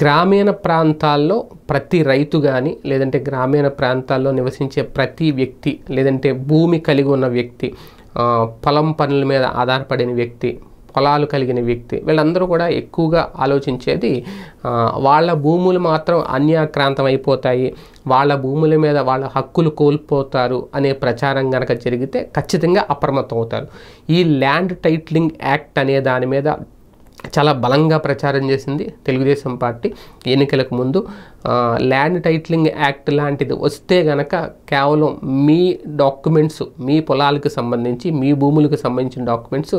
గ్రామీణ ప్రాంతాల్లో ప్రతి రైతు కానీ లేదంటే గ్రామీణ ప్రాంతాల్లో నివసించే ప్రతి వ్యక్తి లేదంటే భూమి కలిగి ఉన్న వ్యక్తి, పొలం పనుల మీద ఆధారపడిన వ్యక్తి, పొలాలు కలిగిన వ్యక్తి, వీళ్ళందరూ కూడా ఎక్కువగా ఆలోచించేది వాళ్ళ భూములు మాత్రం అన్యాక్రాంతం అయిపోతాయి, వాళ్ళ భూముల మీద వాళ్ళ హక్కులు కోల్పోతారు అనే ప్రచారం కనుక జరిగితే ఖచ్చితంగా అప్రమత్తం అవుతారు. ఈ ల్యాండ్ టైటిలింగ్ యాక్ట్ అనే దాని మీద చాలా బలంగా ప్రచారం చేసింది తెలుగుదేశం పార్టీ ఎన్నికలకు ముందు. ల్యాండ్ టైటిలింగ్ యాక్ట్ లాంటిది వస్తే గనక కేవలం మీ డాక్యుమెంట్స్, మీ పొలాలకు సంబంధించి మీ భూములకు సంబంధించిన డాక్యుమెంట్స్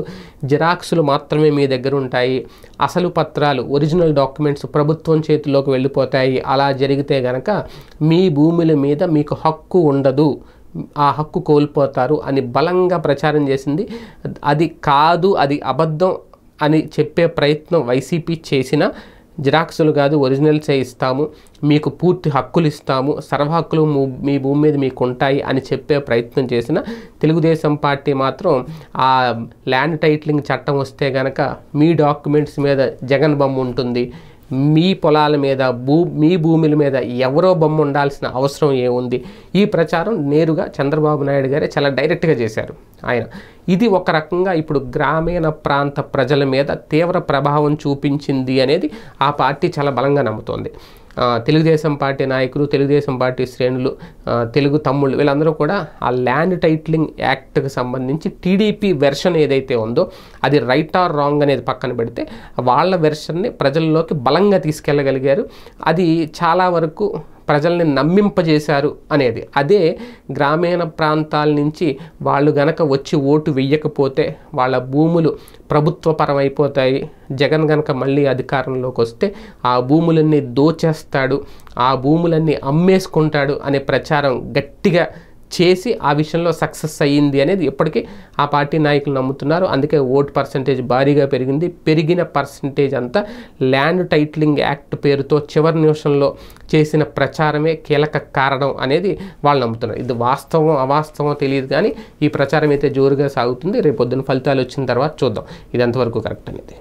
జిరాక్స్లు మాత్రమే మీ దగ్గర ఉంటాయి, అసలు పత్రాలు ఒరిజినల్ డాక్యుమెంట్స్ ప్రభుత్వం చేతిలోకి వెళ్ళిపోతాయి. అలా జరిగితే గనక మీ భూముల మీద మీకు హక్కు ఉండదు, ఆ హక్కు కోల్పోతారు అని బలంగా ప్రచారం చేసింది. అది కాదు, అది అబద్ధం అని చెప్పే ప్రయత్నం వైసీపీ చేసిన, జిరాక్సులు కాదు ఒరిజినల్సే ఇస్తాము, మీకు పూర్తి హక్కులు ఇస్తాము, సర్వ హక్కులు మీ భూమి మీద మీకు ఉంటాయి అని చెప్పే ప్రయత్నం చేసిన తెలుగుదేశం పార్టీ మాత్రం ఆ ల్యాండ్ టైటిలింగ్ చట్టం వస్తే కనుక మీ డాక్యుమెంట్స్ మీద జగన్ బొమ్మ ఉంటుంది, మీ పొలాల మీద మీ భూముల మీద ఎవరో బొమ్మ ఉండాల్సిన అవసరం ఏముంది. ఈ ప్రచారం నేరుగా చంద్రబాబు నాయుడు గారే చాలా డైరెక్ట్గా చేశారు ఆయన. ఇది ఒక రకంగా ఇప్పుడు గ్రామీణ ప్రాంత ప్రజల మీద తీవ్ర ప్రభావం చూపించింది అనేది ఆ పార్టీ చాలా బలంగా నమ్ముతోంది. తెలుగుదేశం పార్టీ నాయకులు, తెలుగుదేశం పార్టీ శ్రేణులు, తెలుగు తమ్ముళ్ళు వీళ్ళందరూ కూడా ఆ ల్యాండ్ టైటిలింగ్ యాక్ట్కి సంబంధించి టీడీపీ వెర్షన్ ఏదైతే ఉందో అది రైట్ ఆర్ రాంగ్ అనేది పక్కన పెడితే వాళ్ళ వెర్షన్ని ప్రజల్లోకి బలంగా తీసుకెళ్ళగలిగారు. అది చాలా వరకు ప్రజల్ని నమ్మింపజేశారు అనేది. అదే గ్రామీణ ప్రాంతాల నుంచి వాళ్ళు గనక వచ్చి ఓటు వెయ్యకపోతే వాళ్ళ భూములు ప్రభుత్వపరమైపోతాయి, జగన్ గనక మళ్ళీ అధికారంలోకి వస్తే ఆ భూములన్నీ దోచేస్తాడు, ఆ భూములన్నీ అమ్మేసుకుంటాడు అనే ప్రచారం గట్టిగా చేసి ఆ విషయంలో సక్సెస్ అయ్యింది అనేది ఇప్పటికీ ఆ పార్టీ నాయకులు నమ్ముతున్నారు. అందుకే ఓటు పర్సంటేజ్ భారీగా పెరిగింది. పెరిగిన పర్సంటేజ్ అంతా ల్యాండ్ టైటిలింగ్ యాక్ట్ పేరుతో చివరి నిమిషంలో చేసిన ప్రచారమే కీలక కారణం అనేది వాళ్ళు నమ్ముతున్నారు. ఇది వాస్తవం అవాస్తవం తెలియదు, కానీ ఈ ప్రచారం అయితే జోరుగా సాగుతుంది. రేపు పొద్దున్న ఫలితాలు వచ్చిన తర్వాత చూద్దాం ఇది ఎంతవరకు కరెక్ట్ అనేది.